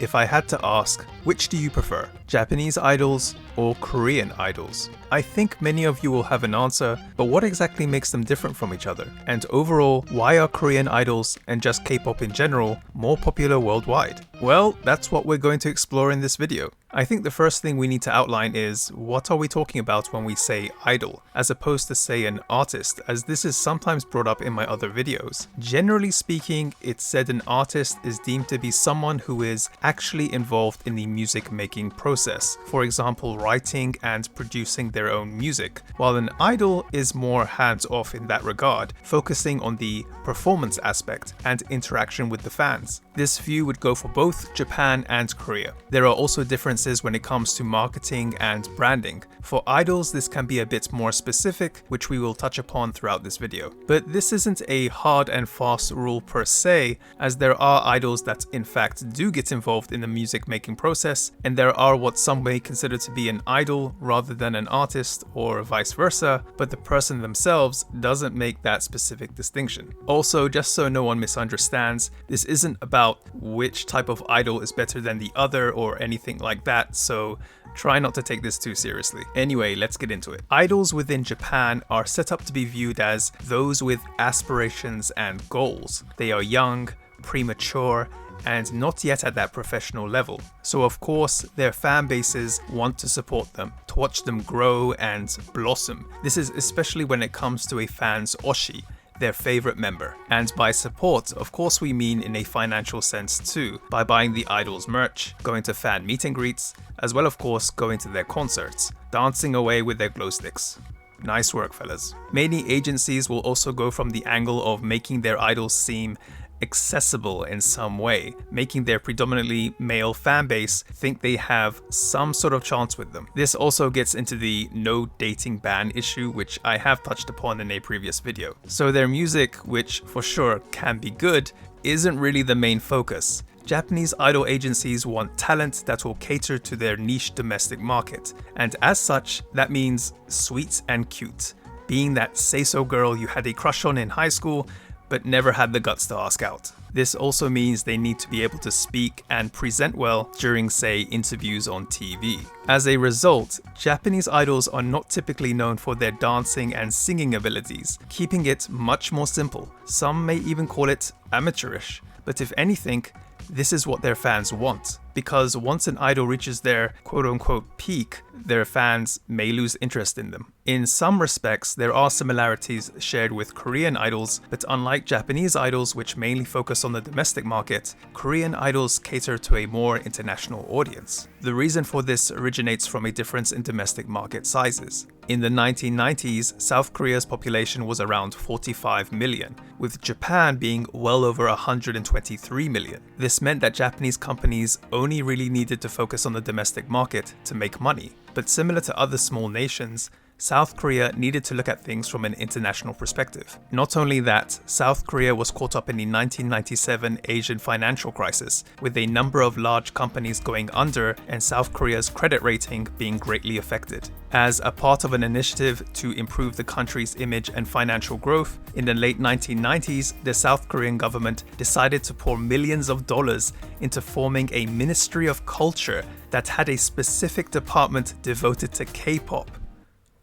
if I had to ask, which do you prefer, Japanese idols or Korean idols? I think many of you will have an answer, but what exactly makes them different from each other? And overall, why are Korean idols, and just K-pop in general, more popular worldwide? Well, that's what we're going to explore in this video. I think the first thing we need to outline is, what are we talking about when we say idol, as opposed to say an artist, as this is sometimes brought up in my other videos. Generally speaking, it's said an artist is deemed to be someone who is actually involved in the music making process, for example writing and producing their own music, while an idol is more hands-off in that regard, focusing on the performance aspect and interaction with the fans. This view would go for both Japan and Korea. There are also differences when it comes to marketing and branding. For idols, this can be a bit more specific, which we will touch upon throughout this video. But this isn't a hard and fast rule per se, as there are idols that in fact do get involved in the music making process, and there are what some may consider to be an idol rather than an artist, or vice versa, but the person themselves doesn't make that specific distinction. Also, just so no one misunderstands, this isn't about which type of idol is better than the other or anything like that, so try not to take this too seriously. Anyway, let's get into it. Idols within Japan are set up to be viewed as those with aspirations and goals. They are young, premature, and not yet at that professional level. So of course, their fan bases want to support them, to watch them grow and blossom. This is especially when it comes to a fan's oshi, their favorite member. And by support, of course we mean in a financial sense too, by buying the idol's merch, going to fan meet and greets, as well of course going to their concerts, dancing away with their glow sticks. Nice work, fellas. Many agencies will also go from the angle of making their idols seem accessible in some way, making their predominantly male fan base think they have some sort of chance with them. This also gets into the no dating ban issue, which I have touched upon in a previous video. So their music, which for sure can be good, isn't really the main focus. Japanese idol agencies want talent that will cater to their niche domestic market, and as such, that means sweet and cute, being that say-so girl you had a crush on in high school but never had the guts to ask out. This also means they need to be able to speak and present well during, say, interviews on TV. As a result, Japanese idols are not typically known for their dancing and singing abilities, keeping it much more simple. Some may even call it amateurish, but if anything, this is what their fans want, because once an idol reaches their quote-unquote peak, their fans may lose interest in them. In some respects, there are similarities shared with Korean idols, but unlike Japanese idols, which mainly focus on the domestic market, Korean idols cater to a more international audience. The reason for this originates from a difference in domestic market sizes. In the 1990s, South Korea's population was around 45 million, with Japan being well over 123 million. This meant that Japanese companies only really needed to focus on the domestic market to make money. But similar to other small nations, South Korea needed to look at things from an international perspective. Not only that, South Korea was caught up in the 1997 Asian financial crisis, with a number of large companies going under and South Korea's credit rating being greatly affected. As a part of an initiative to improve the country's image and financial growth, in the late 1990s, the South Korean government decided to pour millions of dollars into forming a Ministry of Culture that had a specific department devoted to K-pop.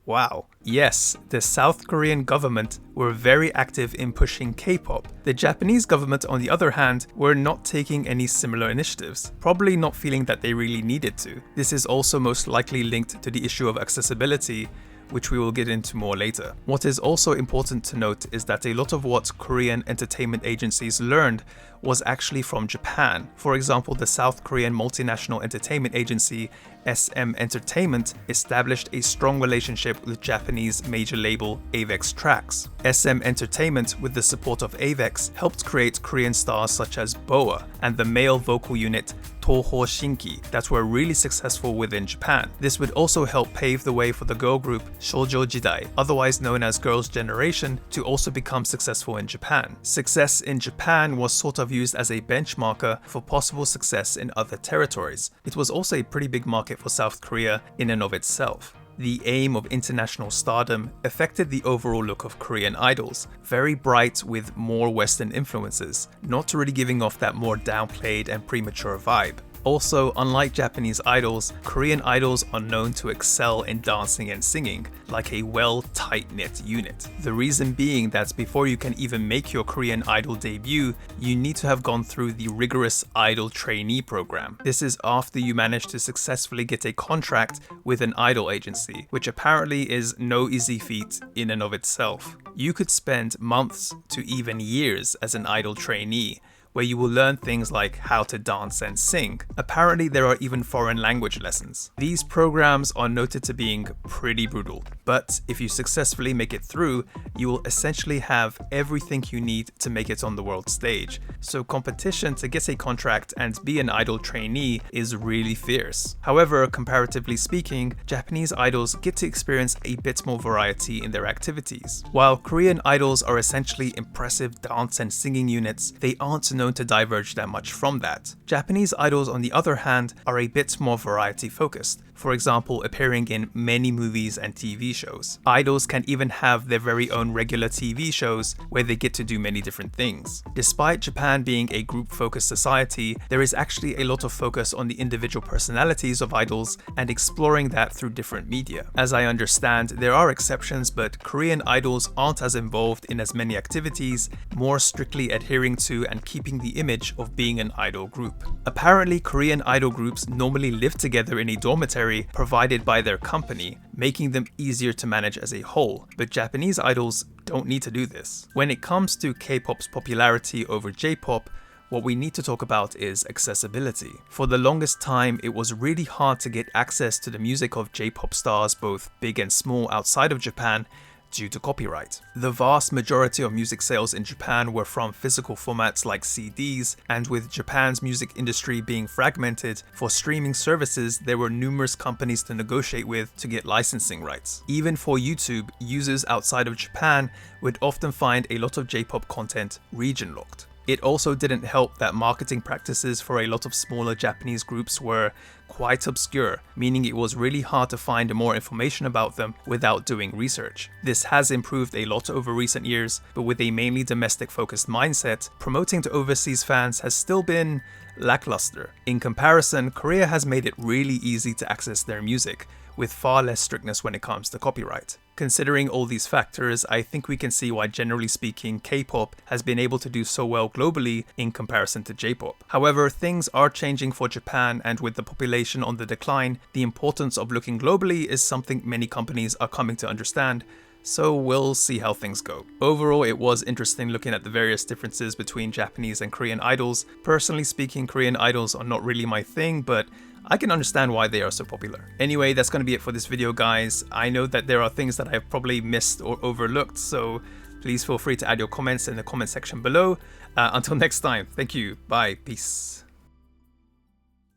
Wow. Yes, the South Korean government were very active in pushing K-pop. The Japanese government, on the other hand, were not taking any similar initiatives, probably not feeling that they really needed to. This is also most likely linked to the issue of accessibility, which we will get into more later. What is also important to note is that a lot of what Korean entertainment agencies learned was actually from Japan. For example, the South Korean multinational entertainment agency SM Entertainment established a strong relationship with Japanese major label Avex Trax. SM Entertainment, with the support of Avex, helped create Korean stars such as BoA and the male vocal unit Toho Shinki that were really successful within Japan. This would also help pave the way for the girl group Shoujo Jidai, otherwise known as Girls' Generation, to also become successful in Japan. Success in Japan was sort of used as a benchmarker for possible success in other territories. It was also a pretty big market for South Korea in and of itself. The aim of international stardom affected the overall look of Korean idols, very bright with more Western influences, not really giving off that more downplayed and premature vibe. Also, unlike Japanese idols, Korean idols are known to excel in dancing and singing, like a well tight-knit unit. The reason being that before you can even make your Korean idol debut, you need to have gone through the rigorous idol trainee program. This is after you manage to successfully get a contract with an idol agency, which apparently is no easy feat in and of itself. You could spend months to even years as an idol trainee, where you will learn things like how to dance and sing. Apparently there are even foreign language lessons. These programs are noted to being pretty brutal, but if you successfully make it through, you will essentially have everything you need to make it on the world stage. So competition to get a contract and be an idol trainee is really fierce. However, comparatively speaking, Japanese idols get to experience a bit more variety in their activities. While Korean idols are essentially impressive dance and singing units, they aren't known to diverge that much from that. Japanese idols, on the other hand, are a bit more variety focused. For example, appearing in many movies and TV shows. Idols can even have their very own regular TV shows where they get to do many different things. Despite Japan being a group-focused society, there is actually a lot of focus on the individual personalities of idols and exploring that through different media. As I understand, there are exceptions, but Korean idols aren't as involved in as many activities, more strictly adhering to and keeping the image of being an idol group. Apparently, Korean idol groups normally live together in a dormitory provided by their company, making them easier to manage as a whole, but Japanese idols don't need to do this. When it comes to K-pop's popularity over J-pop, what we need to talk about is accessibility. For the longest time, it was really hard to get access to the music of J-pop stars, both big and small, outside of Japan, due to copyright. The vast majority of music sales in Japan were from physical formats like CDs, and with Japan's music industry being fragmented, for streaming services there were numerous companies to negotiate with to get licensing rights. Even for YouTube, users outside of Japan would often find a lot of J-pop content region locked. It also didn't help that marketing practices for a lot of smaller Japanese groups were quite obscure, meaning it was really hard to find more information about them without doing research. This has improved a lot over recent years, but with a mainly domestic focused mindset, promoting to overseas fans has still been lackluster. In comparison, Korea has made it really easy to access their music, with far less strictness when it comes to copyright. Considering all these factors, I think we can see why, generally speaking, K-pop has been able to do so well globally in comparison to J-pop. However, things are changing for Japan, and with the population on the decline, the importance of looking globally is something many companies are coming to understand. So we'll see how things go. Overall, it was interesting looking at the various differences between Japanese and Korean idols. Personally speaking, Korean idols are not really my thing, but I can understand why they are so popular. Anyway, that's going to be it for this video, guys. I know that there are things that I've probably missed or overlooked, so please feel free to add your comments in the comment section below. Until next time, thank you, bye, peace.